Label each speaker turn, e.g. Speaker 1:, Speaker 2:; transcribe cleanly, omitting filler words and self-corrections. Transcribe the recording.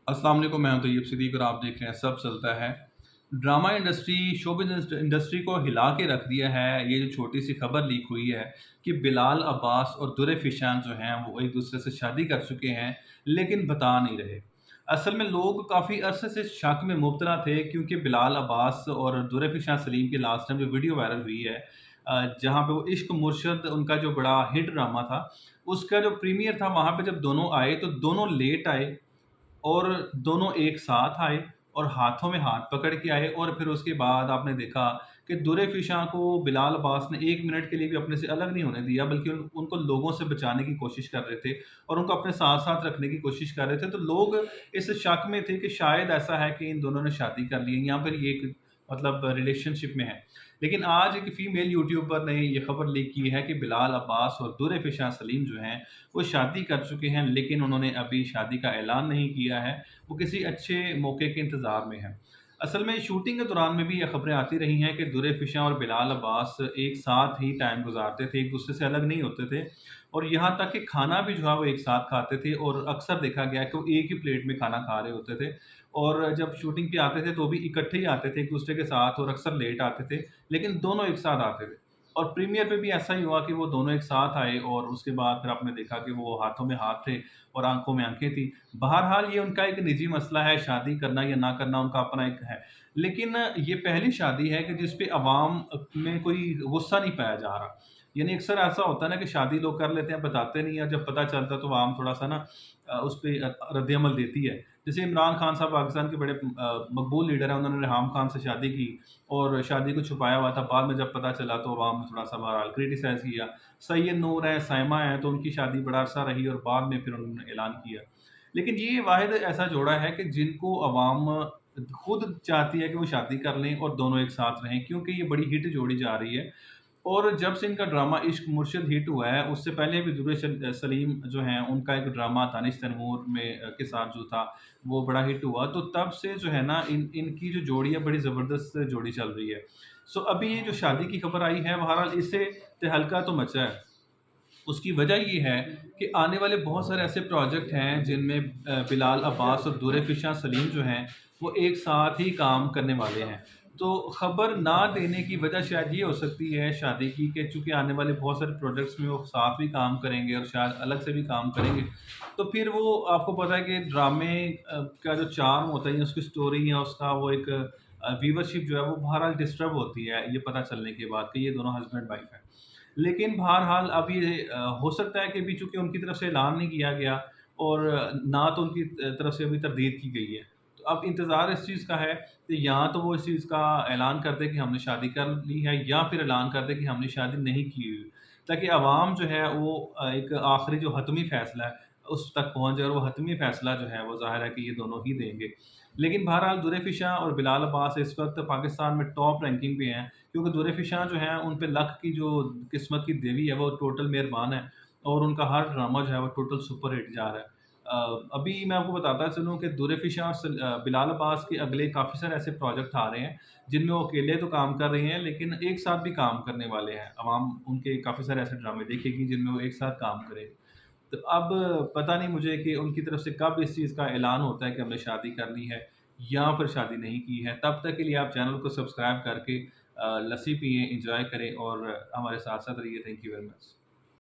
Speaker 1: अस्सलाम वालेकुम, मैं हूं तैयब सिद्दीक और आप देख रहे हैं सब चलता है। ड्रामा इंडस्ट्री, शोबिज़ इंडस्ट्री को हिला के रख दिया है। ये जो छोटी सी खबर लीक हुई है कि बिलाल अब्बास और दुर फिशान जो हैं वो एक दूसरे से शादी कर चुके हैं, लेकिन बता नहीं रहे। असल में लोग काफ़ी अरसे से शक में मुब्तला थे, क्योंकि बिलाल अब्बास और दुर फिशान सलीम की लास्ट टाइम जो वीडियो वायरल हुई है, जहाँ पे वो इश्क मुर्शद उनका जो बड़ा हिट ड्रामा था, उसका जो प्रीमियर था, वहाँ पे जब दोनों आए तो दोनों लेट आए और दोनों एक साथ आए और हाथों में हाथ पकड़ के आए। और फिर उसके बाद आपने देखा कि दुर-ए-फ़िशां को बिलाल अब्बास ने 1 मिनट के लिए भी अपने से अलग नहीं होने दिया, बल्कि उनको लोगों से बचाने की कोशिश कर रहे थे और उनको अपने साथ-साथ रखने की कोशिश कर रहे थे। तो लोग इस शक में थे कि शायद ऐसा है कि इन दोनों ने शादी कर ली है या फिर ये एक रिलेशनशिप में है। लेकिन आज एक फीमेल यूट्यूबर ने ये खबर लीक की है कि बिलाल अब्बास और दुर-ए-फ़िशां सलीम जो हैं, वो शादी कर चुके हैं, लेकिन उन्होंने अभी शादी का ऐलान नहीं किया है। वो किसी अच्छे मौके के इंतज़ार में हैं। असल में शूटिंग के दौरान में भी ये खबरें आती रही हैं कि दुर-ए-फ़िशां और बिलाल अब्बास एक साथ ही टाइम गुज़ारते थे, एक-दूसरे से अलग नहीं होते थे और यहाँ तक कि खाना भी जो है वो एक साथ खाते थे और अक्सर देखा गया है कि वो एक ही प्लेट में खाना खा रहे होते थे। और जब शूटिंग पे आते थे तो भी इकट्ठे ही आते थे एक-दूसरे के साथ और अक्सर लेट आते थे, लेकिन दोनों एक साथ आते थे। और प्रीमियर पे भी ऐसा ही हुआ कि वो दोनों एक साथ आए और उसके बाद फिर आपने देखा कि वो हाथों में हाथ थे और आँखों में आँखें थी। बहरहाल ये उनका एक निजी मसला है, शादी करना या ना करना उनका अपना एक है। लेकिन ये पहली शादी है कि जिस पे अवाम में कोई गुस्सा नहीं पाया जा रहा। यानी अक्सर ऐसा होता है ना कि शादी लोग कर लेते हैं, बताते नहीं हैं, जब पता चलता है तो अवाम थोड़ा-सा ना उस पे रद्द-ए-अमल देती है। जैसे इमरान खान साहब पाकिस्तान के बड़े मकबूल लीडर हैं, उन्होंने रिहाम खान से शादी की और शादी को छुपाया हुआ था। बाद में जब पता चला तो अवाम ने थोड़ा-सा बहरहाल क्रिटिसाइज़ किया। सैयद नूर हैं, साइमा हैं, तो उनकी शादी बड़ा अरसा रही और बाद में फिर उन्होंने ऐलान किया। लेकिन ये वाहिद ऐसा जोड़ा है कि जिनको अवाम खुद चाहती है कि वो शादी कर लें और दोनों एक साथ रहें, क्योंकि ये बड़ी हिट जोड़ी जा रही है। और जब से इनका ड्रामा इश्क मुर्शिद हिट हुआ है, उससे पहले भी सलीम जो हैं, उनका एक ड्रामा दानिश तैमूर में के साथ जो था, वो बड़ा हिट हुआ। तो तब से जो है ना, इनकी जो जोड़ी है, बड़ी ज़बरदस्त जोड़ी चल रही है। सो अभी ये जो शादी की खबर आई है, बहरहाल इससे तहलका तो मचा है। उसकी वजह ये है कि आने वाले बहुत सारे ऐसे प्रोजेक्ट हैं जिनमें बिलाल अब्बास और दुर-ए-फ़िशां सलीम जो हैं, वो एक साथ ही काम करने वाले हैं। तो खबर ना देने की वजह शायद ये हो सकती है शादी की, कि चूँकि आने वाले बहुत सारे प्रोजेक्ट्स में वो साथ भी काम करेंगे और शायद अलग से भी काम करेंगे। तो फिर वो आपको पता है कि ड्रामे का जो चार्म होता है या उसकी स्टोरी या उसका वो एक व्यूवरशिप जो है वो बहरहाल डिस्टर्ब होती है, ये पता चलने के बाद कि ये दोनों हस्बैंड वाइफ हैं। लेकिन बहरहाल अब ये हो सकता है कि अभी चूँकि उनकी तरफ से ऐलान नहीं किया गया और ना तो उनकी तरफ से अभी तरदीद की गई है। तो अब इंतज़ार इस चीज़ का है कि या तो वो इस चीज़ का ऐलान कर दें कि हमने शादी कर ली है, या फिर ऐलान कर दें कि हमने शादी नहीं की हुई। ताकि अवाम जो है वो एक आखिरी जो हतमी फ़ैसला है उस तक पहुँच जाए और वो हतमी फ़ैसला जो है वो ज़ाहिर है कि ये दोनों ही देंगे। लेकिन बहरहाल दुर-ए-फ़िशां और बिलाल अब्बास इस वक़्त पाकिस्तान में टॉप रैंकिंग पे हैं, क्योंकि दुर-ए-फ़िशां जो हैं उन पे लक की जो किस्मत की देवी है वो टोटल मेहरबान है और उनका हर ड्रामा जो है वो टोटल सुपर हिट जा रहा है। अभी मैं आपको बताता चलूँ कि दुर-ए-फ़िशां और बिलाल अब्बास के अगले काफ़ी सारे ऐसे प्रोजेक्ट आ रहे हैं, जिनमें वो अकेले तो काम कर रहे हैं, लेकिन एक साथ भी काम करने वाले हैं। अवाम उनके काफ़ी सारे ऐसे ड्रामे देखेगी जिनमें वो एक साथ काम करेंगे। तो अब पता नहीं मुझे कि उनकी तरफ से कब इस चीज़ का ऐलान होता है कि हमने शादी कर ली है या फिर शादी नहीं की है। तब तक के लिए आप चैनल को सब्सक्राइब करके लस्सी पिएँ, एन्जॉय करें और हमारे साथ-साथ रहिए। Thank you very much.